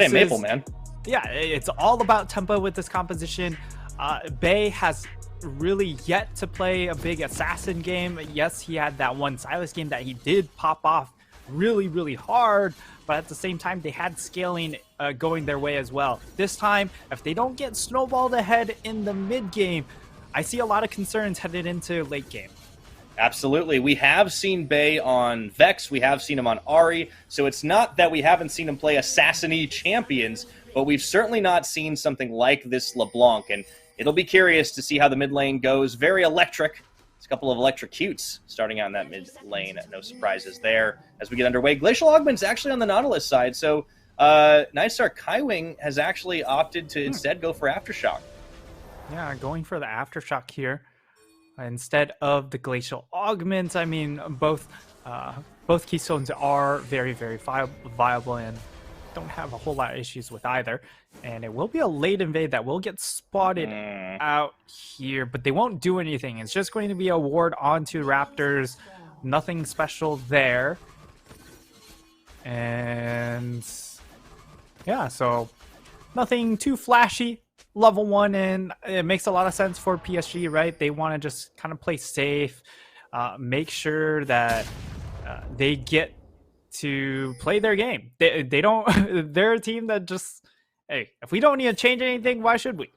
Hey, Maple, man. Yeah, it's all about tempo with this composition. Bay has really yet to play a big assassin game. Yes, he had that one Silas game that he did pop off really, really hard, but at the same time, they had scaling going their way as well. This time, if they don't get snowballed ahead in the mid game, I see a lot of concerns headed into late game. Absolutely. We have seen Bay on Vex. We have seen him on Ari. So it's not that we haven't seen him play Assassin-y champions, but we've certainly not seen something like this LeBlanc. And it'll be curious to see how the mid lane goes. Very electric. It's a couple of electrocutes starting out in that mid lane. No surprises there as we get underway. Glacial Augment's actually on the Nautilus side. So Nightstar Kaiwing has actually opted to instead go for Aftershock. Yeah, going for the Aftershock here instead of the Glacial Augment. I mean, both Keystones are very, very viable and don't have a whole lot of issues with either. And it will be a late invade that will get spotted out here, but they won't do anything. It's just going to be a ward onto Raptors. Nothing special there. And yeah, so nothing too flashy. Level 1, and it makes a lot of sense for PSG, right? They want to just kind of play safe, make sure that they get to play their game. They don't. They're a team that just, hey, if we don't need to change anything, why should we?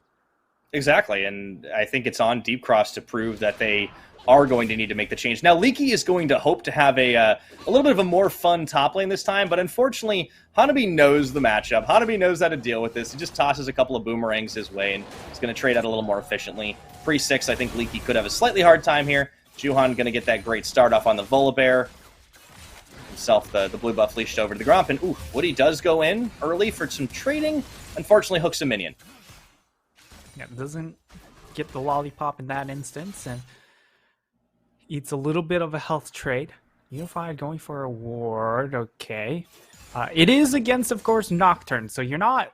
Exactly, and I think it's on Deep Cross to prove that they are going to need to make the change. Now, Leaky is going to hope to have a little bit of a more fun top lane this time, but unfortunately, Hanabi knows the matchup. Hanabi knows how to deal with this. He just tosses a couple of boomerangs his way, and he's going to trade out a little more efficiently. Pre-6, I think Leaky could have a slightly hard time here. Juhan going to get that great start off on the Volibear. Himself, the blue buff leashed over to the Gromp, and ooh, Woody does go in early for some trading. Unfortunately, hooks a minion. Yeah, doesn't get the lollipop in that instance, and eats a little bit of a health trade. Unified going for a ward, okay. It is against, of course, Nocturne, so you're not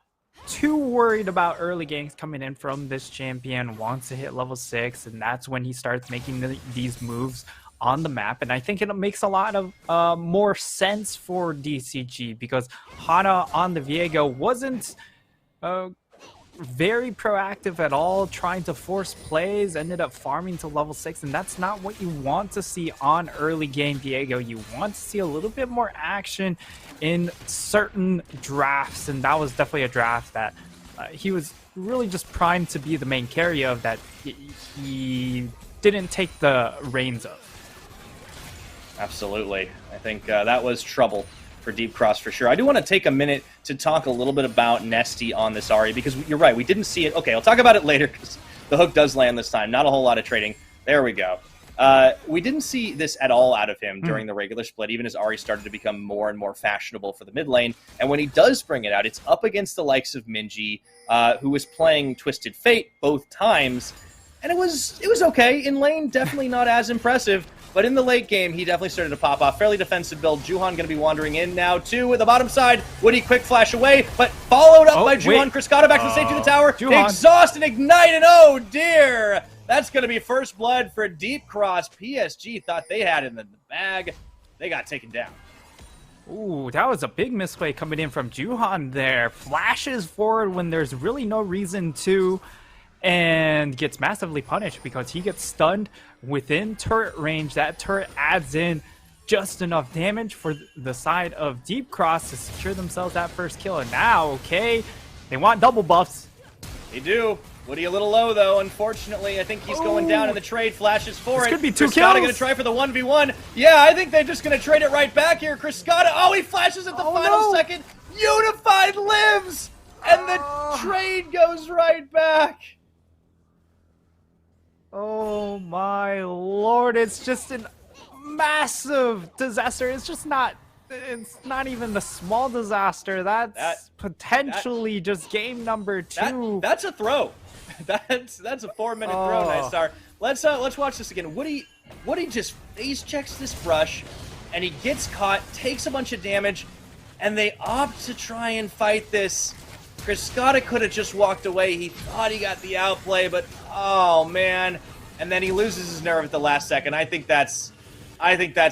too worried about early ganks coming in from this champion. Wants to hit level 6, and that's when he starts making these moves on the map. And I think it makes a lot of more sense for DCG, because Hana on the Viego wasn't very proactive at all, trying to force plays, ended up farming to level 6, and that's not what you want to see on early game Viego. You want to see a little bit more action in certain drafts, and that was definitely a draft that he was really just primed to be the main carry of, that he didn't take the reins of. Absolutely. I think that was trouble for Deep Cross for sure. I do want to take a minute to talk a little bit about Nesty on this Ari, because you're right, we didn't see it. Okay, I'll talk about it later, because the hook does land this time. Not a whole lot of trading. There we go. We didn't see this at all out of him during the regular split, even as Ari started to become more and more fashionable for the mid lane. And when he does bring it out, it's up against the likes of Minji, who was playing Twisted Fate both times. And it was okay. In lane, definitely not as impressive. But in the late game, he definitely started to pop off. Fairly defensive build. Juhan going to be wandering in now, too, with the bottom side. Woody quick flash away, but followed up by Juhan. Kriskata back to the safety of the tower. Exhaust and ignite, and oh, dear. That's going to be first blood for Deep Cross. PSG thought they had it in the bag. They got taken down. Ooh, that was a big misplay coming in from Juhan there. Flashes forward when there's really no reason to, and gets massively punished because he gets stunned within turret range. That turret adds in just enough damage for the side of Deep Cross to secure themselves that first kill. And now, okay, they want double buffs. They do. Woody a little low, though, unfortunately. I think he's going down in the trade. Flashes for it. Could be 2 kills. Kriskata going to try for the 1v1. Yeah, I think they're just going to trade it right back here. Kriskata, oh, he flashes at the final second. Unified lives! And the trade goes right back. Oh my lord, it's just a massive disaster. It's just not, it's not even the small disaster. That's potentially just game number 2. That's a throw. That's a 4-minute throw, Nightstar. Let's watch this again. Woody just face checks this brush, and he gets caught, takes a bunch of damage, and they opt to try and fight this. Kriskata could have just walked away. He thought he got the outplay, but oh man. And then he loses his nerve at the last second. I think that's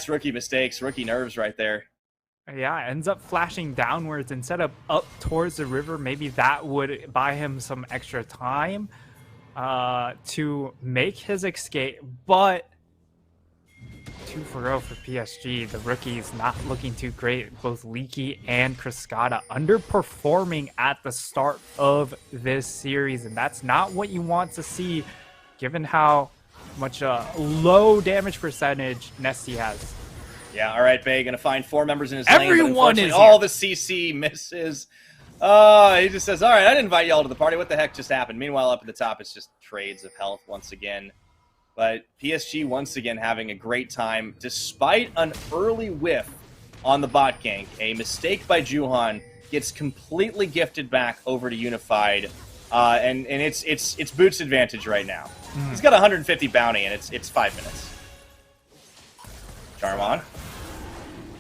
rookie mistakes, rookie nerves right there. Yeah, ends up flashing downwards instead of up towards the river. Maybe that would buy him some extra time to make his escape. But 2 for 0 for PSG. The rookies not looking too great. Both Leaky and Cascada underperforming at the start of this series. And that's not what you want to see given how much low damage percentage Nesty has. Yeah, all right, Bay, gonna find 4 members in his Everyone lane. is all the CC misses. He just says, all right, I didn't invite y'all to the party. What the heck just happened? Meanwhile, up at the top, it's just trades of health once again. But PSG once again having a great time, despite an early whiff on the bot gank. A mistake by Juhan gets completely gifted back over to Unified, and it's Boots' advantage right now. He's got 150 bounty, and it's 5 minutes. Charm on.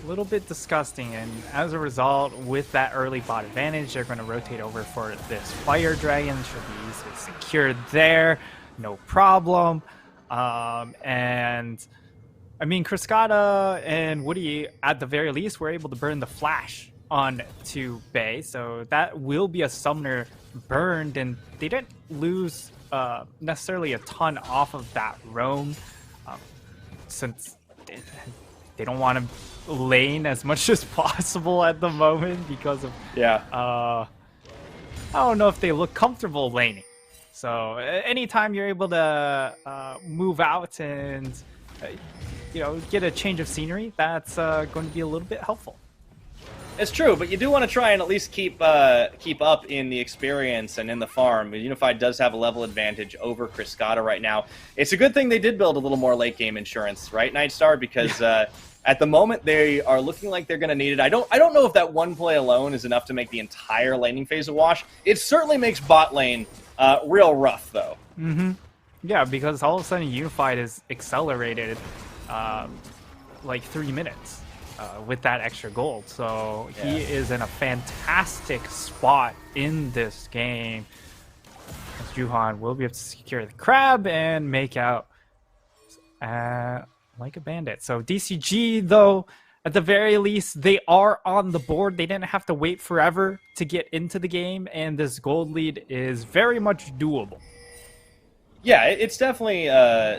A little bit disgusting, and as a result, with that early bot advantage, they're going to rotate over for this Fire Dragon. Should be easily secured there, no problem. And I mean, Cascada and Woody, at the very least, were able to burn the flash on to Bay, so that will be a summoner burned, and they didn't lose necessarily a ton off of that roam, since they don't want to lane as much as possible at the moment because of I don't know if they look comfortable laning. So anytime you're able to move out and get a change of scenery, that's going to be a little bit helpful. It's true, but you do want to try and at least keep up in the experience and in the farm. Unified does have a level advantage over Cascada right now. It's a good thing they did build a little more late game insurance, right, Nightstar? Because at the moment they are looking like they're going to need it. I don't know if that one play alone is enough to make the entire laning phase a wash. It certainly makes bot lane real rough, though. Yeah, because all of a sudden Unified is accelerated like 3 minutes. With that extra gold, so he is in a fantastic spot in this game. As Juhan will be able to secure the crab and make out like a bandit. So DCG, though, at the very least, they are on the board. They didn't have to wait forever to get into the game, and this gold lead is very much doable. Yeah, it's definitely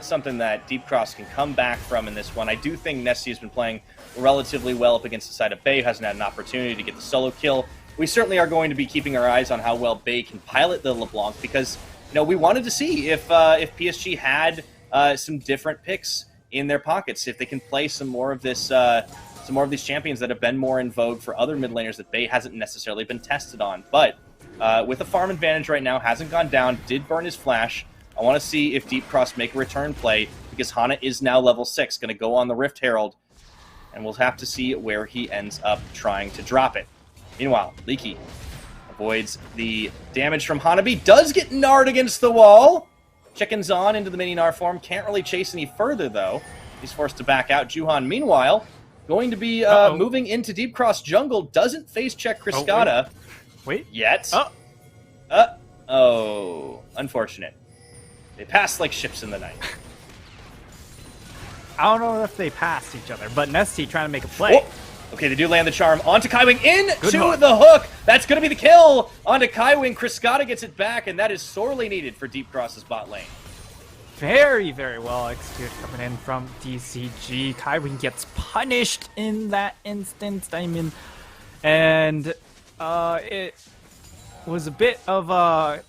something that Deep Cross can come back from in this one. I do think Nesty has been playing relatively well up against the side of Bay, hasn't had an opportunity to get the solo kill. We certainly are going to be keeping our eyes on how well Bay can pilot the LeBlanc, because we wanted to see if PSG had some different picks in their pockets, if they can play some more of this, some more of these champions that have been more in vogue for other mid laners that Bay hasn't necessarily been tested on. But with a farm advantage right now, hasn't gone down, did burn his flash. I want to see if Deep Cross make a return play, because Hana is now level 6, going to go on the Rift Herald, and we'll have to see where he ends up trying to drop it. Meanwhile, Leaky avoids the damage from Hanabi, does get Nard against the wall. Chickens on into the mini Nard form, can't really chase any further, though. He's forced to back out. Juhan, meanwhile, going to be moving into Deep Cross jungle, doesn't face check Cascada wait. yet. Oh, unfortunate. They passed like ships in the night. I don't know if they passed each other, but Nesty trying to make a play. Oh. Okay, they do land the charm onto Kaiwing into the hook. That's going to be the kill onto Kaiwing. Cascada gets it back, and that is sorely needed for Deep Cross's bot lane. Very, very well executed coming in from DCG. Kaiwing gets punished in that instance. I mean, and it was a bit of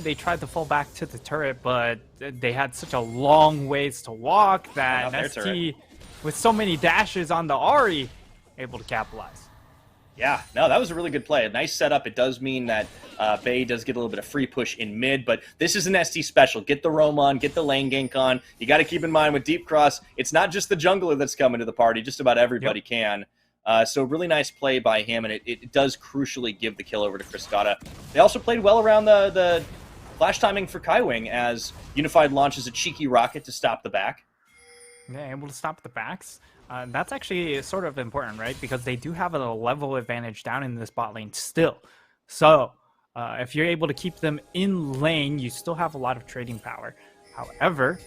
they tried to fall back to the turret, but they had such a long ways to walk that Nesty, with so many dashes on the Ahri, able to capitalize. Yeah, no, that was a really good play. A nice setup. It does mean that Bay does get a little bit of free push in mid, but this is an ST special. Get the roam on, get the lane gank on. You got to keep in mind with Deep Cross, it's not just the jungler that's coming to the party. Just about everybody can. So really nice play by him, and it does crucially give the kill over to Cascada. They also played well around the flash timing for Kaiwing as Unified launches a cheeky rocket to stop the back. Yeah, able to stop the backs. That's actually sort of important, right? Because they do have a level advantage down in this bot lane still. So if you're able to keep them in lane, you still have a lot of trading power. However,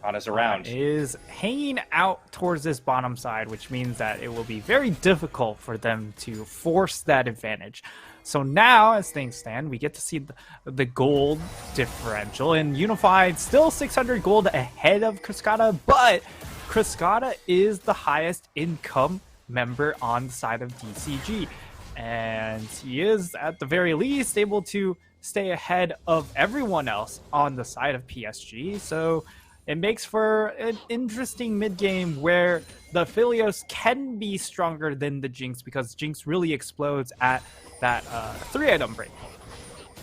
Hana's around. Is hanging out towards this bottom side, which means that it will be very difficult for them to force that advantage. So now, as things stand, we get to see the gold differential, and Unified still 600 gold ahead of Cascada, but Cascada is the highest income member on the side of DCG, and he is at the very least able to stay ahead of everyone else on the side of PSG. So it makes for an interesting mid game where the Philios can be stronger than the Jinx, because Jinx really explodes at that 3-item break.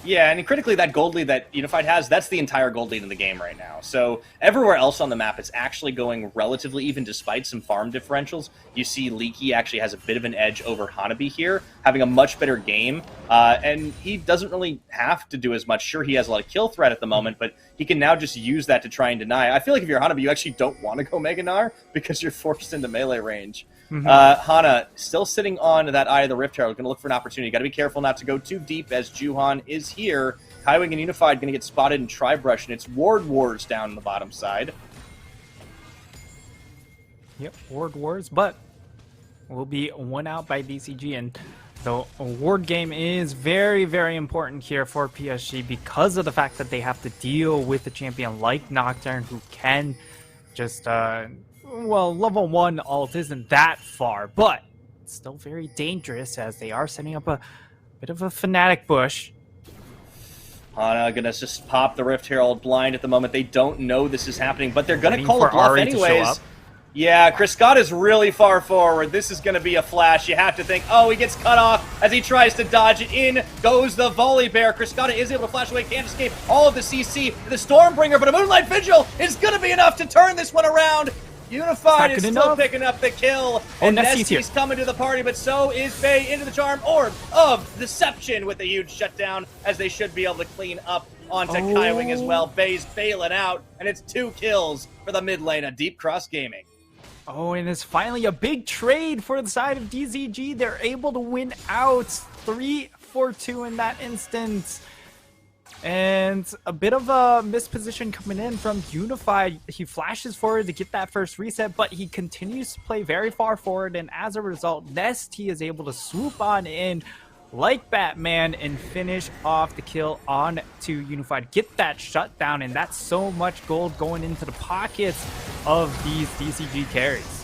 Yeah, and critically, that gold lead that Unified has, that's the entire gold lead in the game right now. So everywhere else on the map, it's actually going relatively even despite some farm differentials. You see Leaky actually has a bit of an edge over Hanabi here, having a much better game. And he doesn't really have to do as much. Sure, he has a lot of kill threat at the moment, but he can now just use that to try and deny. I feel like if you're Hanabi, you actually don't want to go Mega Gnar because you're forced into melee range. Hana still sitting on that Eye of the Rift Herald, going to look for an opportunity. Got to be careful not to go too deep as Juhan is here. Kaiwing and Unified going to get spotted in Tri-Brush, and it's Ward Wars down on the bottom side. Yep, Ward Wars, but will be one out by DCG, and the ward game is very, very important here for PSG because of the fact that they have to deal with a champion like Nocturne who can just well, level 1 ult isn't that far, but it's still very dangerous as they are setting up a bit of a Fnatic bush. Hana gonna just pop the Rift Herald blind at the moment. They don't know this is happening, but they're gonna call a bluff anyways. Yeah, Cascada is really far forward. This is gonna be a flash. You have to think, oh, he gets cut off as he tries to dodge it. In goes the Volley Bear. Cascada is able to flash away, can't escape all of the CC. The Stormbringer, but a Moonlight Vigil is gonna be enough to turn this one around. Unified is still picking up the kill, and Nestie's coming to the party, but so is Bay into the Charm Orb of Deception with a huge shutdown, as they should be able to clean up onto Kaiwing as well. Bay's bailing out, and it's 2 kills for the mid lane of Deep Cross Gaming. Oh, and it's finally a big trade for the side of DZG. They're able to win out 3-4-2 in that instance. And a bit of a misposition coming in from Unified. He flashes forward to get that first reset, but he continues to play very far forward, and as a result, Nestie is able to swoop on in like Batman and finish off the kill on to Unified. Get that shutdown, and that's so much gold going into the pockets of these DCG carries.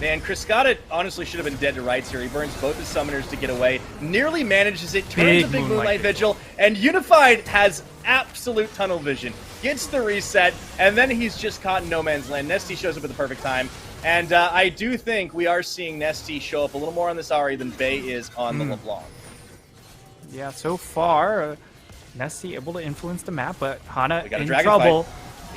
Man, Cascada honestly should have been dead to rights here. He burns both his summoners to get away, nearly manages it, turns a big Moonlight Vigil, and Unified has absolute tunnel vision. Gets the reset, and then he's just caught in no man's land. Nestie shows up at the perfect time, and I do think we are seeing Nestie show up a little more on this Ahri than Bay is on the LeBlanc. Yeah, so far, Nestie able to influence the map, but Hana in trouble.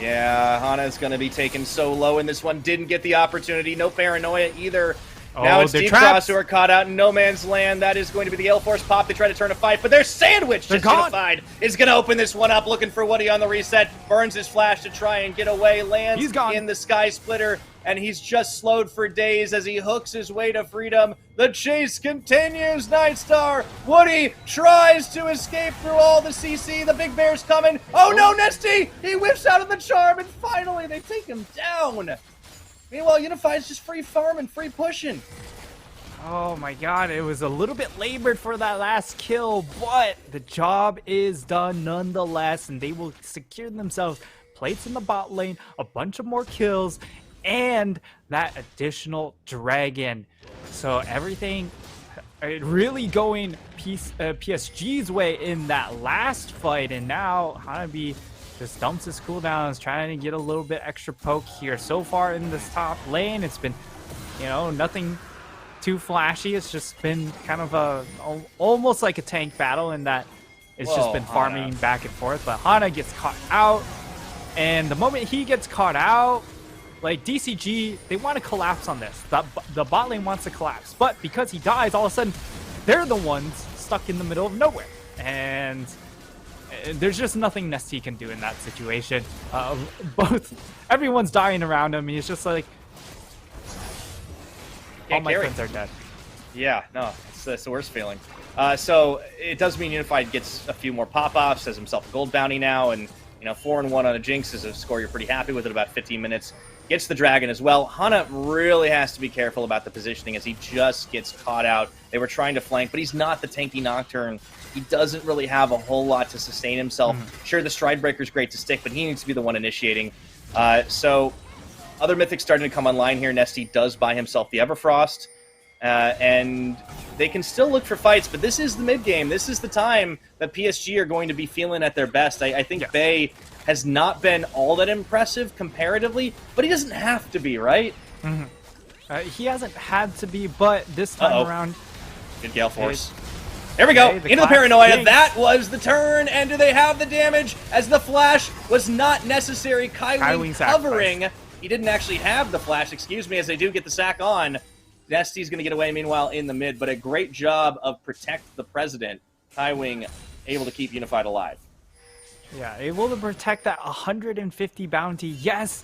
Yeah, Hana's going to be taken so low in this one. Didn't get the opportunity. No paranoia either. Now it's Deep Cross who are caught out in no man's land. That is going to be the Gale Force pop. They try to turn a fight, but they're sandwiched. Unified is going to open this one up, looking for Woody on the reset. Burns his flash to try and get away. Lands in the Sky Splitter, and he's just slowed for days as he hooks his way to freedom. The chase continues. Nightstar. Woody tries to escape through all the CC. The big bear's coming. Oh no, Nestie! He whiffs out of the charm, and finally they take him down. Meanwhile, Unified's just free farming, free pushing. Oh my god, it was a little bit labored for that last kill, but the job is done nonetheless, and they will secure themselves plates in the bot lane, a bunch of more kills, and that additional dragon. So everything really going PSG's way in that last fight, and now Hanabi just dumps his cooldowns, trying to get a little bit extra poke here. So far in this top lane, it's been, you know, nothing too flashy. It's just been kind of almost like a tank battle in that it's just been farming back and forth. But Hana gets caught out, and the moment he gets caught out, like DCG, they want to collapse on this. The bot lane wants to collapse, but because he dies, all of a sudden, they're the ones stuck in the middle of nowhere. And there's just nothing Nestie can do in that situation. Everyone's dying around him. He's just like, all my friends are dead. Yeah, no, it's the worst feeling. So it does mean Unified gets a few more pop-offs, has himself a gold bounty now, and You know, 4-1 on a Jinx is a score you're pretty happy with at about 15 minutes. Gets the Dragon as well. Hana really has to be careful about the positioning as he just gets caught out. They were trying to flank, but he's not the tanky Nocturne. He doesn't really have a whole lot to sustain himself. Sure, the Stride Breaker's great to stick, but he needs to be the one initiating. So other Mythics starting to come online here. Nesty does buy himself the Everfrost. And they can still look for fights, but this is the mid-game. This is the time that PSG are going to be feeling at their best. I think Bay has not been all that impressive comparatively, but he doesn't have to be, right? He hasn't had to be, but this time around... Good Gale Force. There we go, into the Paranoia. That was the turn, and do they have the damage? As the flash was not necessary. Kaiwing covering. He didn't actually have the flash, excuse me, as they do get the sack on. Nesty's going to get away, meanwhile, in the mid, but a great job of protect the President. Kaiwing able to keep Unified alive. Yeah, able to protect that 150 bounty. Yes!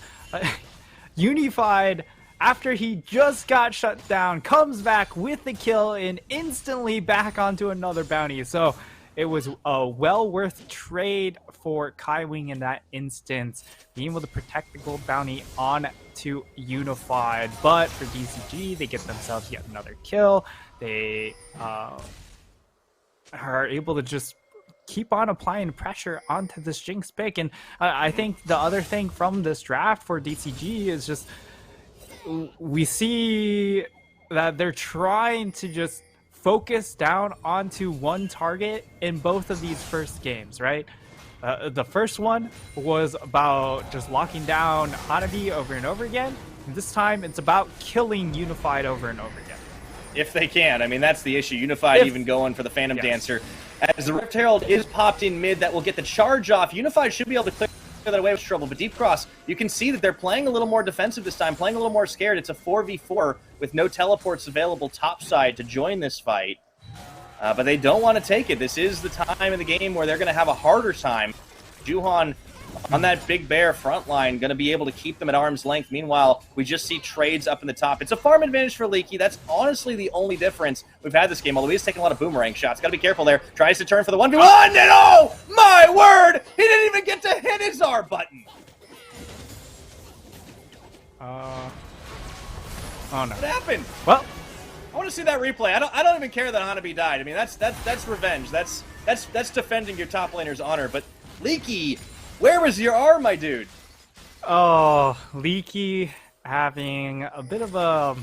Unified, after he just got shut down, comes back with the kill and instantly back onto another bounty. So it was a well worth trade for Kaiwing in that instance, being able to protect the gold bounty on to Unified. But for DCG, they get themselves yet another kill. They are able to just keep on applying pressure onto this Jinx pick. And I think the other thing from this draft for DCG is just we see that they're trying to just focus down onto one target in both of these first games, right? The first one was about just locking down Hanabi over and over again. And this time it's about killing Unified over and over again. If they can. I mean, that's the issue. Unified even going for the Phantom Dancer. As the Rift Herald is popped in mid, that will get the charge off. Unified should be able to clear that away with trouble. But Deep Cross, you can see that they're playing a little more defensive this time, playing a little more scared. It's a 4v4 with no teleports available topside to join this fight. But they don't want to take it. This is the time in the game where they're going to have a harder time. Juhan on that big bear front line, going to be able to keep them at arm's length. Meanwhile, we just see trades up in the top. It's a farm advantage for Leaky. That's honestly the only difference we've had this game, although he's taking a lot of boomerang shots. Got to be careful there. Tries to turn for the 1v1, and oh, my word! He didn't even get to hit his R button. Oh, no. What happened? Well, I want to see that replay. I don't even care that Hanabi died. I mean, that's revenge. That's defending your top laner's honor. But Leaky, where was your R, my dude? Oh, Leaky having a bit of a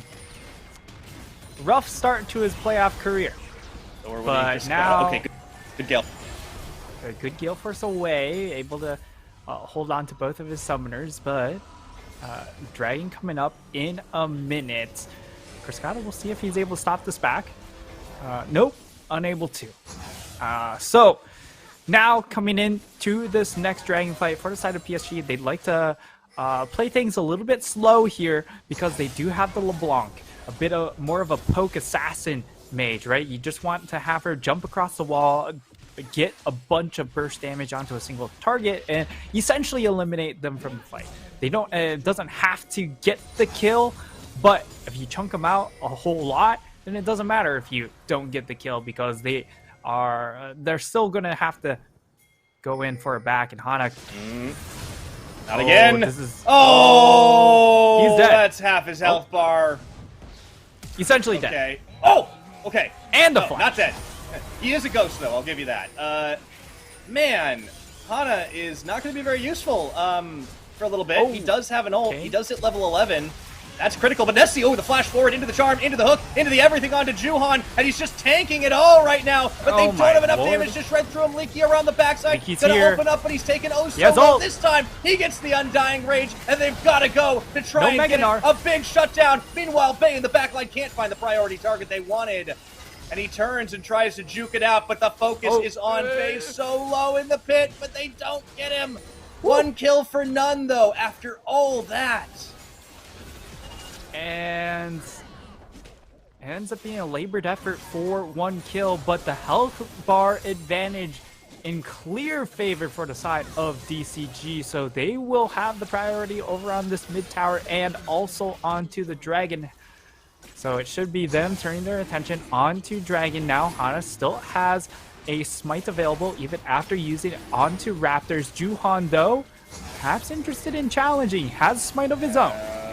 rough start to his playoff career. But now, okay, good Gale. A good Gale Force away, able to hold on to both of his summoners, but Dragon coming up in a minute. Criscata, we'll see if he's able to stop this back. Nope, unable to. So now coming in to this next Dragon fight for the side of PSG, they'd like to play things a little bit slow here because they do have the LeBlanc, a bit of more of a poke assassin mage, right? You just want to have her jump across the wall, get a bunch of burst damage onto a single target, and essentially eliminate them from the fight. They don't. It doesn't have to get the kill, but if you chunk them out a whole lot, then it doesn't matter if you don't get the kill because they're still gonna have to go in for a back. And Hana, not again. This is, he's dead. That's half his health bar. Essentially dead. Oh, okay. And the flash. Not dead. He is a ghost, though. I'll give you that. Man, Hana is not going to be very useful for a little bit. Oh, he does have an ult. okay. He does hit level 11. That's critical. But Nessie, the flash forward into the charm, into the hook, into the everything onto Juhan, and he's just tanking it all right now. But they don't have enough damage to shred through him. Leaky around the backside. He's gonna here. open up, but he's taken so well this time. He gets the Undying Rage, and they've got to go to try and get a big shutdown. Meanwhile, Bay in the backline can't find the priority target they wanted. And he turns and tries to juke it out, but the focus is on Bay so low in the pit, but they don't get him. One kill for none, though, after all that. And ends up being a labored effort for one kill, but the health bar advantage in clear favor for the side of DCG, so they will have the priority over on this mid tower and also onto the Dragon. So it should be them turning their attention onto Dragon now. Hana still has a smite available even after using it onto Raptors. Juhan, though, perhaps interested in challenging, has smite of his own.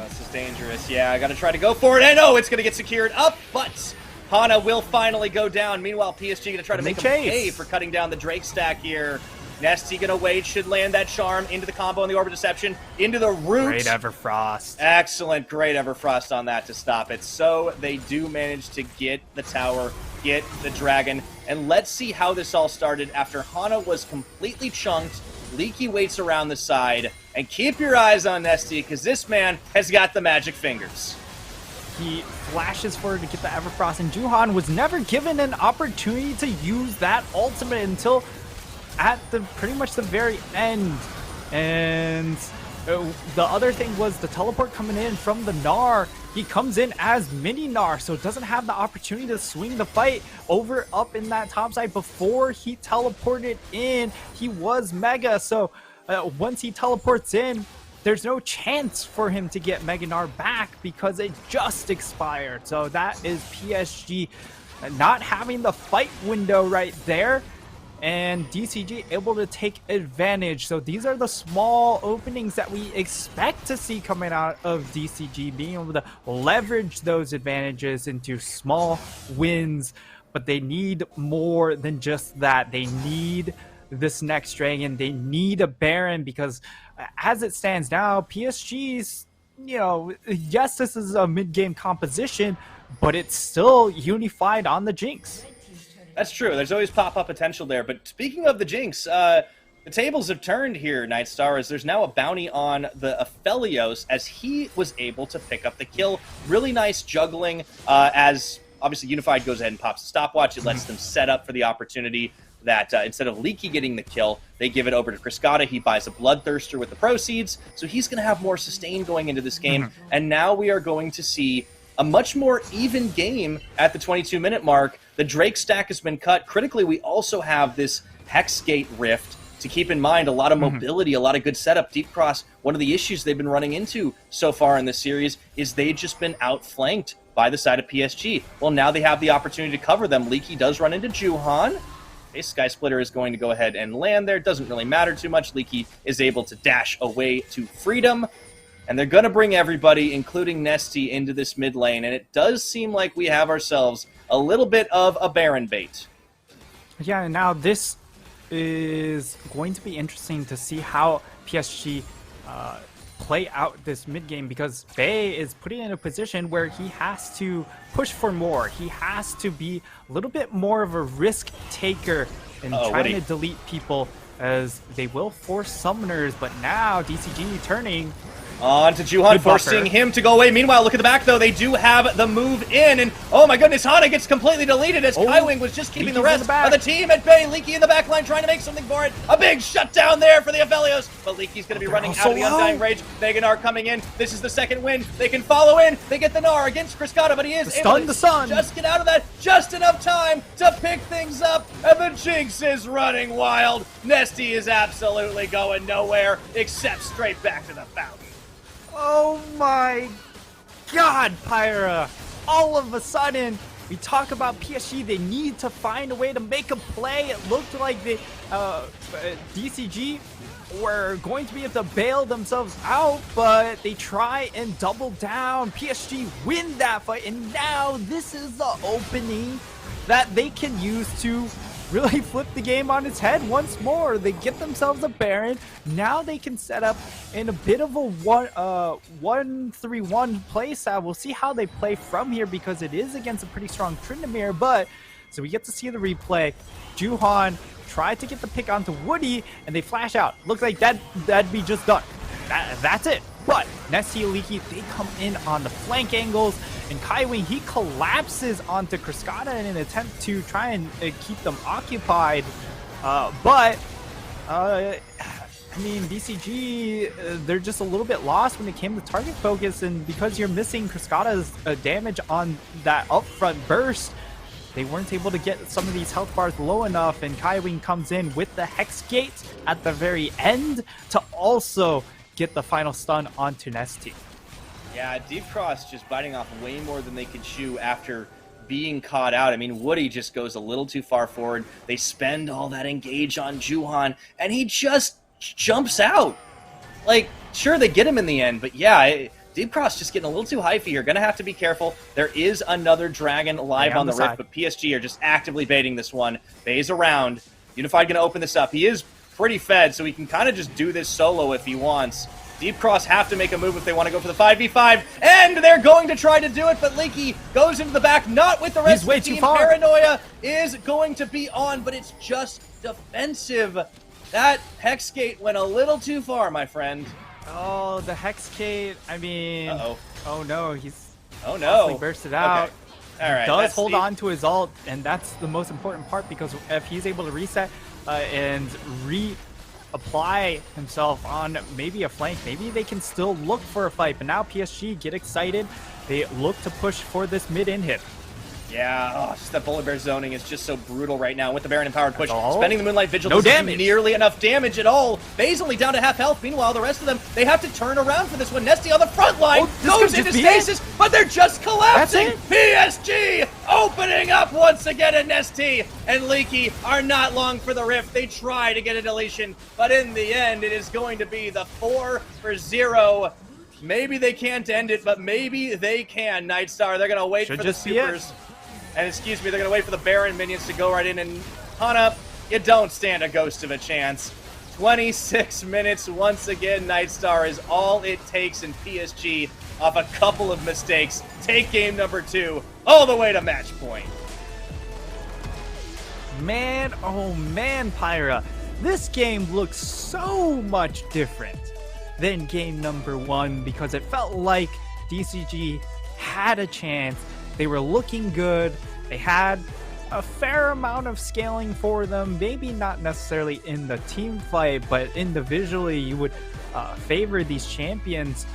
This is dangerous. Yeah, I got to try to go for it. And oh, it's going to get secured up, but Hana will finally go down. Meanwhile, PSG going to try to make him pay for cutting down the Drake stack here. Nesty going to wait, should land that charm into the combo and the Orb of Deception, into the root. Great Everfrost. Excellent, great Everfrost on that to stop it. So they do manage to get the tower, get the dragon, and let's see how this all started after Hana was completely chunked. Leaky waits around the side, and keep your eyes on Nesty, because this man has got the magic fingers. He flashes forward to get the Everfrost, and Juhan was never given an opportunity to use that ultimate until at the pretty much the very end. And the other thing was the teleport coming in from the Gnar. He comes in as mini Gnar, so doesn't have the opportunity to swing the fight over up in that top side. Before he teleported in, he was Mega, so once he teleports in, there's no chance for him to get Mega Gnar back because it just expired. So that is PSG not having the fight window right there, and DCG able to take advantage. So these are the small openings that we expect to see coming out of DCG, being able to leverage those advantages into small wins. But they need more than just that. They need this next dragon. They need a Baron, because as it stands now, PSG's, you know, yes, this is a mid-game composition, but it's still unified on the Jinx. That's true. There's always pop-up potential there. But speaking of the Jinx, the tables have turned here, Nightstar, as there's now a bounty on the Aphelios as he was able to pick up the kill. Really nice juggling as obviously Unified goes ahead and pops a stopwatch. It lets them set up for the opportunity that instead of Leaky getting the kill, they give it over to Criscata. He buys a Bloodthirster with the proceeds, so he's going to have more sustain going into this game. And now we are going to see a much more even game at the 22-minute mark. The Drake stack has been cut. Critically, we also have this Hexgate Rift to keep in mind. A lot of mobility, a lot of good setup. Deep Cross, one of the issues they've been running into so far in this series is they've just been outflanked by the side of PSG. Well, now they have the opportunity to cover them. Leaky does run into Juhan. Okay, Sky Splitter is going to go ahead and land there. Doesn't really matter too much. Leaky is able to dash away to freedom. And they're going to bring everybody, including Nesty, into this mid lane. And it does seem like we have ourselves a little bit of a Baron bait. Yeah, now this is going to be interesting to see how PSG play out this mid game, because Bay is putting in a position where he has to push for more. He has to be a little bit more of a risk taker and trying to delete people, as they will force summoners. But now DCG turning on to Juhan, forcing him to go away. Meanwhile, look at the back, though. They do have the move in. And, oh my goodness, Hana gets completely deleted as Kaiwing was just keeping the rest of the team at bay. Leaky in the back line trying to make something for it. A big shutdown there for the Aphelios. But Leaky's going to be running out of the Undying Rage. Mega Gnar coming in. This is the second win. They can follow in. They get the Gnar against Criscata, but he is able to just get out of that. Just enough time to pick things up. And the Jinx is running wild. Nesty is absolutely going nowhere except straight back to the fountain. Oh my god, Pyra! All of a sudden, we talk about PSG, they need to find a way to make a play. It looked like the DCG were going to be able to bail themselves out, but they try and double down. PSG win that fight, and now this is the opening that they can use to really flip the game on its head once more. They get themselves a Baron. Now they can set up in a bit of a 1-3-1 play style. We'll see how they play from here, because it is against a pretty strong Tryndamere. But so we get to see the replay. Juhan tried to get the pick onto Woody, and they flash out. Looks like that'd be just done. That's it. But Nesty and Leaky, they come in on the flank angles, and Kaiwing, he collapses onto Criscata in an attempt to try and keep them occupied. I mean, DCG, they're just a little bit lost when it came to target focus, and because you're missing Criscata's damage on that upfront burst, they weren't able to get some of these health bars low enough, and Kaiwing comes in with the Hex Gate at the very end to also get the final stun onto Nesty. Yeah, Deep Cross just biting off way more than they could chew after being caught out. I mean, Woody just goes a little too far forward. They spend all that engage on Juhan, and he just jumps out. Like, sure, they get him in the end, but yeah, Deep Cross just getting a little too hyphy here. Going to have to be careful. There is another Dragon live on the Rift, but PSG are just actively baiting this one. Bay's around. Unified going to open this up. He is pretty fed, so he can kind of just do this solo if he wants. Deep Cross have to make a move if they want to go for the 5v5, and they're going to try to do it, but Leaky goes into the back, not with the rest of the team. Paranoia is going to be on, but it's just defensive. That Hexgate went a little too far, my friend. Oh, the Hexgate, I mean... Uh-oh. Oh, no, he's... Oh, no. Bursted out. Okay. All right. He does hold on to his ult, and that's the most important part, because if he's able to reset and reapply himself on maybe a flank, maybe they can still look for a fight. But now PSG get excited. They look to push for this mid-in hit. Yeah, just that Polar Bear zoning is just so brutal right now with the Baron Empowered push. Spending the Moonlight Vigil doesn't do nearly enough damage at all. Bay's only down to half health. Meanwhile, the rest of them, they have to turn around for this one. Nesty on the front line goes into stasis, but they're just collapsing. PSG opening up once again, and Nesty and Leaky are not long for the Rift. They try to get a deletion, but in the end, it is going to be the 4-0. Maybe they can't end it, but maybe they can. Nightstar, they're going to wait for the supers. And excuse me, they're going to wait for the Baron minions to go right in. And Hana, you don't stand a ghost of a chance. 26 minutes once again. Nightstar is all it takes, in PSG, off a couple of mistakes, take game number 2 all the way to match point. Man, oh man, Pyra. This game looks so much different than game number 1, because it felt like DCG had a chance. They were looking good. They had a fair amount of scaling for them. Maybe not necessarily in the team fight, but individually you would favor these champions.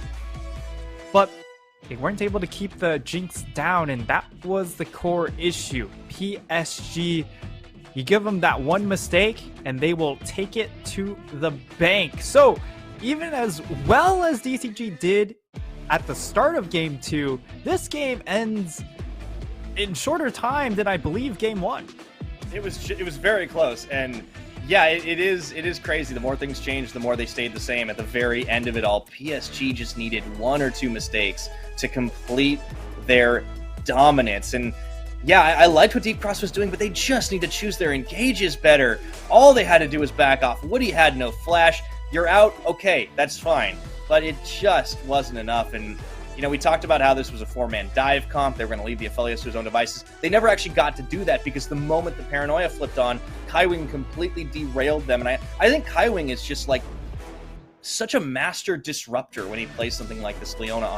But they weren't able to keep the Jinx down, and that was the core issue. PSG, you give them that one mistake, and they will take it to the bank. So even as well as DCG did at the start of game 2, this game ends in shorter time than I believe game 1. It was very close, and yeah, it is crazy. The more things change, the more they stayed the same. At the very end of it all, PSG just needed 1 or 2 mistakes to complete their dominance. And yeah, I liked what Deep Cross was doing, but they just need to choose their engages better. All they had to do was back off. Woody had no flash. You're out, okay, that's fine. But it just wasn't enough. And you know, we talked about how this was a 4-man dive comp. They were going to leave the affiliates to his own devices. They never actually got to do that, because the moment the Paranoia flipped on, Kaiwing completely derailed them. And I think Kaiwing is just like such a master disruptor when he plays something like this Leona on